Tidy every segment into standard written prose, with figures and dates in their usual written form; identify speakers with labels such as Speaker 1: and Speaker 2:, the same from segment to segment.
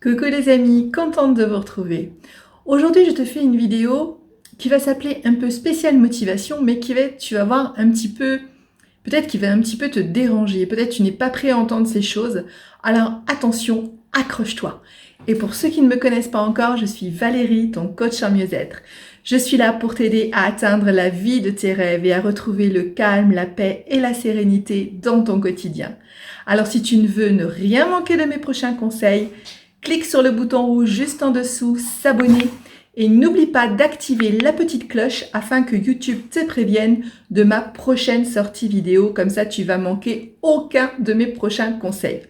Speaker 1: Coucou les amis, contente de vous retrouver. Aujourd'hui, je te fais une vidéo qui va s'appeler un peu spéciale motivation, mais tu vas voir un petit peu, peut-être qui va un petit peu te déranger. Peut-être tu n'es pas prêt à entendre ces choses. Alors attention, accroche-toi. Et pour ceux qui ne me connaissent pas encore, je suis Valérie, ton coach en mieux-être. Je suis là pour t'aider à atteindre la vie de tes rêves et à retrouver le calme, la paix et la sérénité dans ton quotidien. Alors si tu ne veux ne rien manquer de mes prochains conseils, clique sur le bouton rouge juste en dessous, s'abonner et n'oublie pas d'activer la petite cloche afin que YouTube te prévienne de ma prochaine sortie vidéo. Comme ça, tu vas manquer aucun de mes prochains conseils.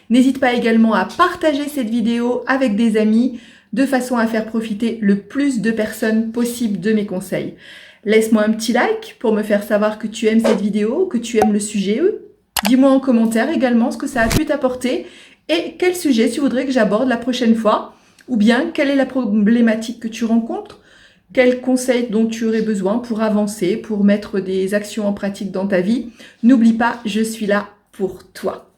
Speaker 1: N'hésite pas également à partager cette vidéo avec des amis de façon à faire profiter le plus de personnes possible de mes conseils. Laisse-moi un petit like pour me faire savoir que tu aimes cette vidéo, que tu aimes le sujet. Dis-moi en commentaire également ce que ça a pu t'apporter et quel sujet tu voudrais que j'aborde la prochaine fois, ou bien quelle est la problématique que tu rencontres, quels conseils dont tu aurais besoin pour avancer, pour mettre des actions en pratique dans ta vie. N'oublie pas, je suis là pour toi.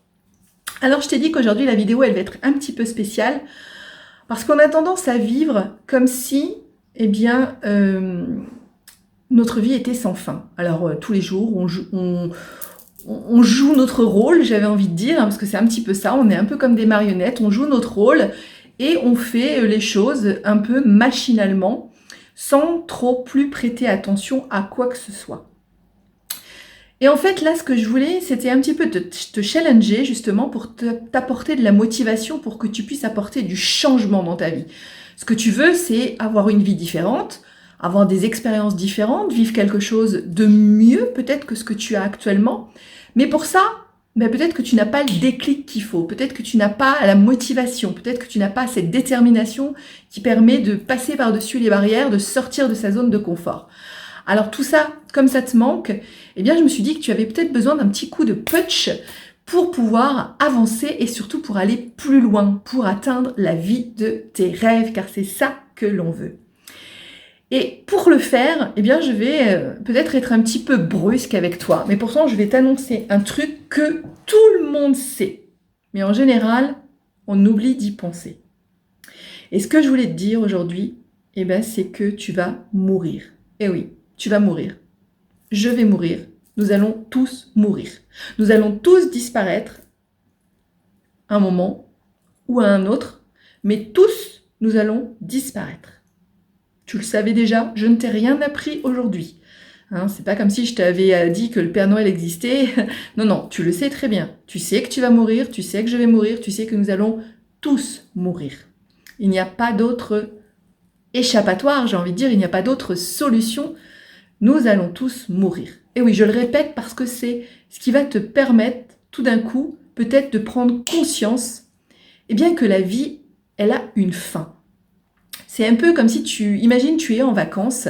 Speaker 1: Alors je t'ai dit qu'aujourd'hui la vidéo elle va être un petit peu spéciale parce qu'on a tendance à vivre comme si, notre vie était sans fin. Alors tous les jours on joue notre rôle, j'avais envie de dire, parce que c'est un petit peu ça, on est un peu comme des marionnettes, on joue notre rôle et on fait les choses un peu machinalement, sans trop plus prêter attention à quoi que ce soit. Et en fait, là, ce que je voulais, c'était un petit peu te challenger, justement, pour t'apporter de la motivation, pour que tu puisses apporter du changement dans ta vie. Ce que tu veux, c'est avoir une vie différente, avoir des expériences différentes, vivre quelque chose de mieux, peut-être, que ce que tu as actuellement. Mais pour ça, peut-être que tu n'as pas le déclic qu'il faut, peut-être que tu n'as pas la motivation, peut-être que tu n'as pas cette détermination qui permet de passer par-dessus les barrières, de sortir de sa zone de confort. Alors tout ça, comme ça te manque, eh bien je me suis dit que tu avais peut-être besoin d'un petit coup de punch pour pouvoir avancer et surtout pour aller plus loin, pour atteindre la vie de tes rêves, car c'est ça que l'on veut. Et pour le faire, eh bien je vais peut-être être un petit peu brusque avec toi, mais pourtant je vais t'annoncer un truc que tout le monde sait. Mais en général, on oublie d'y penser. Et ce que je voulais te dire aujourd'hui, c'est que tu vas mourir. Eh oui, tu vas mourir. Je vais mourir. Nous allons tous mourir. Nous allons tous disparaître à un moment ou à un autre, mais tous, nous allons disparaître. Tu le savais déjà, je ne t'ai rien appris aujourd'hui. C'est pas comme si je t'avais dit que le Père Noël existait. Non, non, tu le sais très bien. Tu sais que tu vas mourir, tu sais que je vais mourir, tu sais que nous allons tous mourir. Il n'y a pas d'autre échappatoire, j'ai envie de dire, il n'y a pas d'autre solution. Nous allons tous mourir. Et oui, je le répète parce que c'est ce qui va te permettre tout d'un coup peut-être de prendre conscience que la vie, elle a une fin. C'est un peu comme si imagine tu es en vacances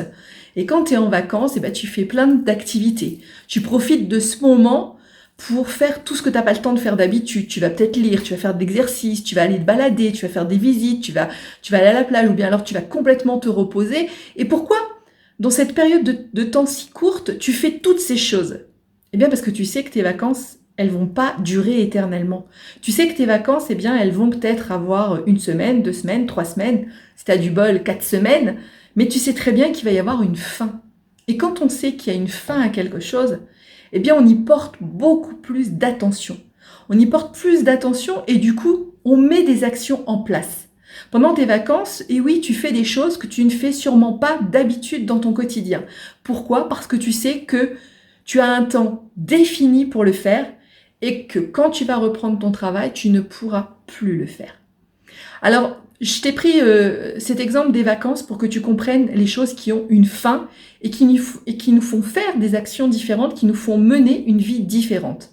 Speaker 1: et quand tu es en vacances, tu fais plein d'activités. Tu profites de ce moment pour faire tout ce que tu n'as pas le temps de faire d'habitude. Tu vas peut-être lire, tu vas faire de l'exercice, tu vas aller te balader, tu vas faire des visites, tu vas aller à la plage ou bien alors tu vas complètement te reposer. Et pourquoi dans cette période de temps si courte, tu fais toutes ces choses? Eh bien parce que tu sais que tes vacances, elles ne vont pas durer éternellement. Tu sais que tes vacances, elles vont peut-être avoir 1 semaine, 2 semaines, 3 semaines, si tu as du bol, 4 semaines, mais tu sais très bien qu'il va y avoir une fin. Et quand on sait qu'il y a une fin à quelque chose, on y porte beaucoup plus d'attention. On y porte plus d'attention et du coup, on met des actions en place. Pendant tes vacances, et oui, tu fais des choses que tu ne fais sûrement pas d'habitude dans ton quotidien. Pourquoi? Parce que tu sais que tu as un temps défini pour le faire et que quand tu vas reprendre ton travail, tu ne pourras plus le faire. Alors, je t'ai pris cet exemple des vacances pour que tu comprennes les choses qui ont une fin et qui nous font faire des actions différentes, qui nous font mener une vie différente.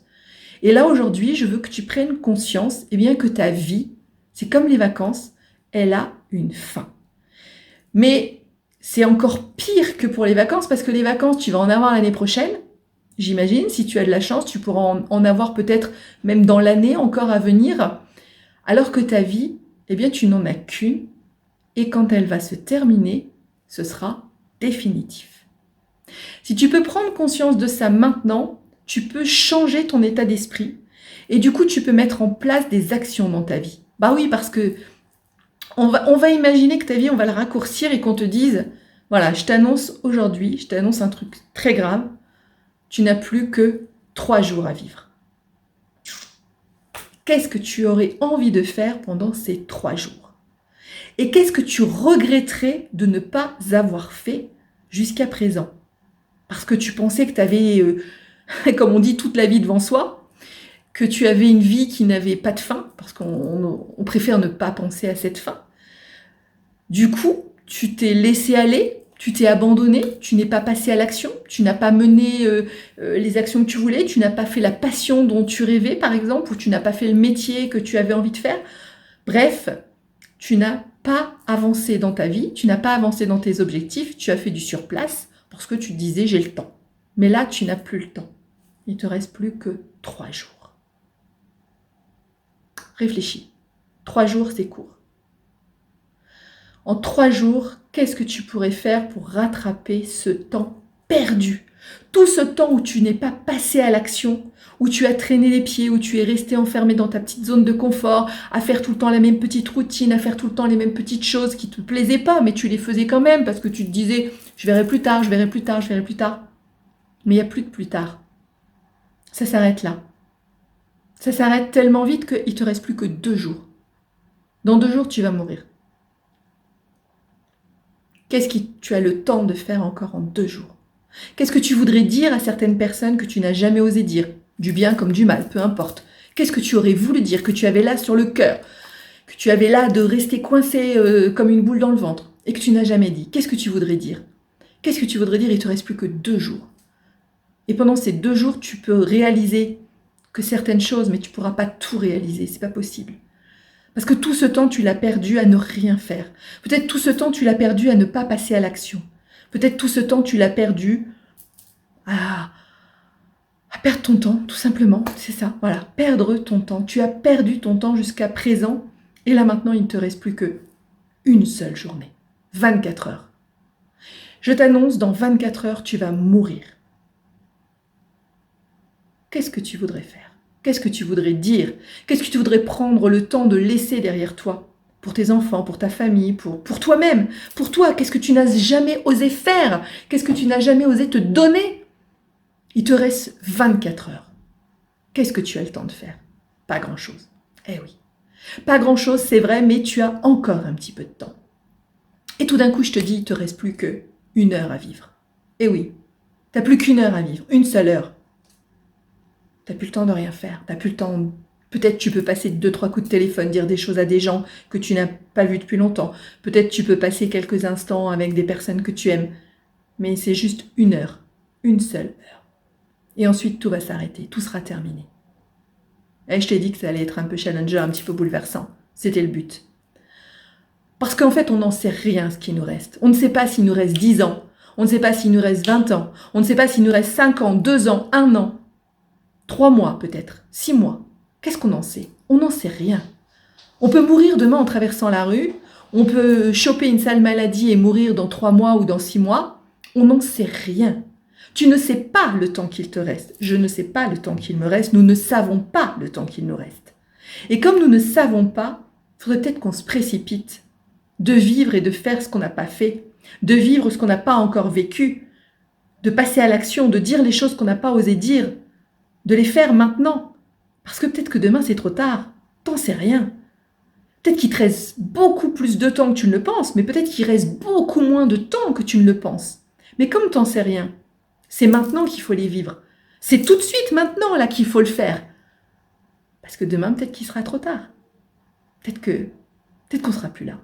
Speaker 1: Et là, aujourd'hui, je veux que tu prennes conscience que ta vie, c'est comme les vacances, elle a une fin. Mais c'est encore pire que pour les vacances parce que les vacances, tu vas en avoir l'année prochaine. J'imagine, si tu as de la chance, tu pourras en avoir peut-être même dans l'année encore à venir. Alors que ta vie, tu n'en as qu'une. Et quand elle va se terminer, ce sera définitif. Si tu peux prendre conscience de ça maintenant, tu peux changer ton état d'esprit. Et du coup, tu peux mettre en place des actions dans ta vie. Bah oui, parce que On va imaginer que ta vie, on va le raccourcir et qu'on te dise, voilà, je t'annonce aujourd'hui, je t'annonce un truc très grave, tu n'as plus que 3 jours à vivre. Qu'est-ce que tu aurais envie de faire pendant ces 3 jours? Et qu'est-ce que tu regretterais de ne pas avoir fait jusqu'à présent? Parce que tu pensais que tu avais, comme on dit, toute la vie devant soi, que tu avais une vie qui n'avait pas de fin, parce qu'on préfère ne pas penser à cette fin. Du coup, tu t'es laissé aller, tu t'es abandonné, tu n'es pas passé à l'action, tu n'as pas mené les actions que tu voulais, tu n'as pas fait la passion dont tu rêvais, par exemple, ou tu n'as pas fait le métier que tu avais envie de faire. Bref, tu n'as pas avancé dans ta vie, tu n'as pas avancé dans tes objectifs, tu as fait du surplace parce que tu te disais j'ai le temps. Mais là, tu n'as plus le temps. Il ne te reste plus que 3 jours. Réfléchis. 3 jours, c'est court. En 3 jours, qu'est-ce que tu pourrais faire pour rattraper ce temps perdu? Tout ce temps où tu n'es pas passé à l'action, où tu as traîné les pieds, où tu es resté enfermé dans ta petite zone de confort, à faire tout le temps la même petite routine, à faire tout le temps les mêmes petites choses qui ne te plaisaient pas, mais tu les faisais quand même parce que tu te disais « je verrai plus tard, je verrai plus tard, je verrai plus tard ». Mais il n'y a plus de plus tard. Ça s'arrête là. Ça s'arrête tellement vite qu'il ne te reste plus que 2 jours. Dans 2 jours, tu vas mourir. Qu'est-ce que tu as le temps de faire encore en 2 jours? Qu'est-ce que tu voudrais dire à certaines personnes que tu n'as jamais osé dire? Du bien comme du mal, peu importe. Qu'est-ce que tu aurais voulu dire, que tu avais là sur le cœur, que tu avais là de rester coincé comme une boule dans le ventre et que tu n'as jamais dit? Qu'est-ce que tu voudrais dire? Qu'est-ce que tu voudrais dire? Il ne te reste plus que 2 jours. Et pendant ces 2 jours, tu peux réaliser que certaines choses, mais tu ne pourras pas tout réaliser, c'est pas possible. Parce que tout ce temps, tu l'as perdu à ne rien faire. Peut-être tout ce temps, tu l'as perdu à ne pas passer à l'action. Peut-être tout ce temps, tu l'as perdu à perdre ton temps, tout simplement. C'est ça, voilà, perdre ton temps. Tu as perdu ton temps jusqu'à présent. Et là, maintenant, il ne te reste plus que une seule journée. 24 heures. Je t'annonce, dans 24 heures, tu vas mourir. Qu'est-ce que tu voudrais faire? Qu'est-ce que tu voudrais dire? Qu'est-ce que tu voudrais prendre le temps de laisser derrière toi? Pour tes enfants, pour ta famille, pour toi-même. Pour toi, qu'est-ce que tu n'as jamais osé faire? Qu'est-ce que tu n'as jamais osé te donner? Il te reste 24 heures. Qu'est-ce que tu as le temps de faire? Pas grand-chose. Eh oui. Pas grand-chose, c'est vrai, mais tu as encore un petit peu de temps. Et tout d'un coup, je te dis, il te reste plus que 1 heure à vivre. Eh oui. Tu n'as plus qu'1 heure à vivre. Une seule heure. Tu n'as plus le temps de rien faire, tu n'as plus le temps, peut-être tu peux passer 2-3 coups de téléphone, dire des choses à des gens que tu n'as pas vus depuis longtemps, peut-être tu peux passer quelques instants avec des personnes que tu aimes, mais c'est juste 1 heure, une seule heure. Et ensuite tout va s'arrêter, tout sera terminé. Et je t'ai dit que ça allait être un peu challenger, un petit peu bouleversant, c'était le but. Parce qu'en fait on n'en sait rien ce qui nous reste, on ne sait pas s'il nous reste 10 ans, on ne sait pas s'il nous reste 20 ans, on ne sait pas s'il nous reste 5 ans, 2 ans, 1 an, 3 mois peut-être, 6 mois. Qu'est-ce qu'on en sait? On n'en sait rien. On peut mourir demain en traversant la rue, on peut choper une sale maladie et mourir dans 3 mois ou dans 6 mois. On n'en sait rien. Tu ne sais pas le temps qu'il te reste. Je ne sais pas le temps qu'il me reste. Nous ne savons pas le temps qu'il nous reste. Et comme nous ne savons pas, il faudrait peut-être qu'on se précipite de vivre et de faire ce qu'on n'a pas fait, de vivre ce qu'on n'a pas encore vécu, de passer à l'action, de dire les choses qu'on n'a pas osé dire, de les faire maintenant. Parce que peut-être que demain, c'est trop tard. T'en sais rien. Peut-être qu'il te reste beaucoup plus de temps que tu ne le penses, mais peut-être qu'il reste beaucoup moins de temps que tu ne le penses. Mais comme t'en sais rien, c'est maintenant qu'il faut les vivre. C'est tout de suite maintenant là qu'il faut le faire. Parce que demain, peut-être qu'il sera trop tard. Peut-être qu'on sera plus là.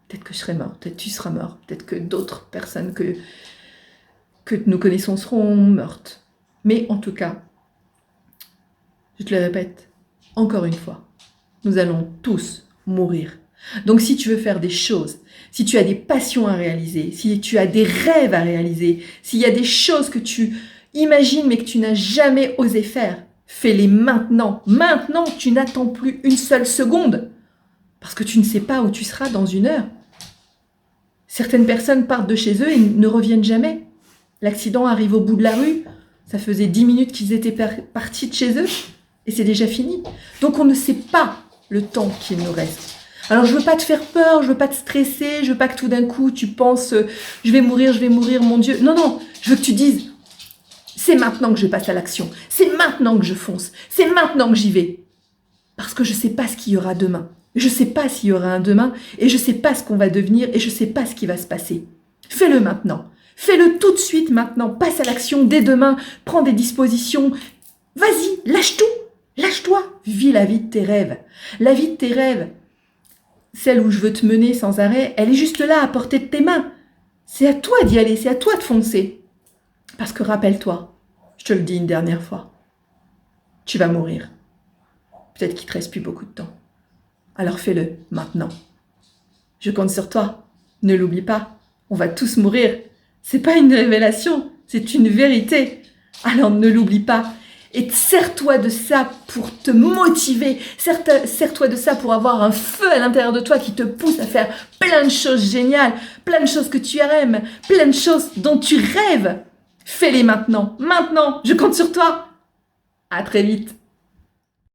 Speaker 1: Peut-être que je serai mort. Peut-être que tu seras mort. Peut-être que d'autres personnes que nous connaissons seront mortes. Mais en tout cas, je te le répète, encore une fois, nous allons tous mourir. Donc si tu veux faire des choses, si tu as des passions à réaliser, si tu as des rêves à réaliser, s'il y a des choses que tu imagines mais que tu n'as jamais osé faire, fais-les maintenant. Maintenant, tu n'attends plus une seule seconde parce que tu ne sais pas où tu seras dans 1 heure. Certaines personnes partent de chez eux et ne reviennent jamais. L'accident arrive au bout de la rue, ça faisait 10 minutes qu'ils étaient partis de chez eux. Et c'est déjà fini. Donc on ne sait pas le temps qu'il nous reste. Alors je veux pas te faire peur, je veux pas te stresser, je veux pas que tout d'un coup tu penses je vais mourir, mon Dieu. Non, non, je veux que tu dises c'est maintenant que je passe à l'action, c'est maintenant que je fonce, c'est maintenant que j'y vais. Parce que je sais pas ce qu'il y aura demain. Je sais pas s'il y aura un demain et je sais pas ce qu'on va devenir et je sais pas ce qui va se passer. Fais-le maintenant. Fais-le tout de suite maintenant. Passe à l'action dès demain. Prends des dispositions. Vas-y, lâche tout. Lâche-toi. Vis la vie de tes rêves. La vie de tes rêves, celle où je veux te mener sans arrêt, elle est juste là à portée de tes mains. C'est à toi d'y aller, c'est à toi de foncer. Parce que rappelle-toi, je te le dis une dernière fois, tu vas mourir. Peut-être qu'il te reste plus beaucoup de temps. Alors fais-le maintenant. Je compte sur toi. Ne l'oublie pas. On va tous mourir. C'est pas une révélation, c'est une vérité. Alors ne l'oublie pas. Et serre-toi de ça pour te motiver. Serre-toi de ça pour avoir un feu à l'intérieur de toi qui te pousse à faire plein de choses géniales, plein de choses que tu aimes, plein de choses dont tu rêves. Fais-les maintenant. Maintenant. Je compte sur toi. À très vite.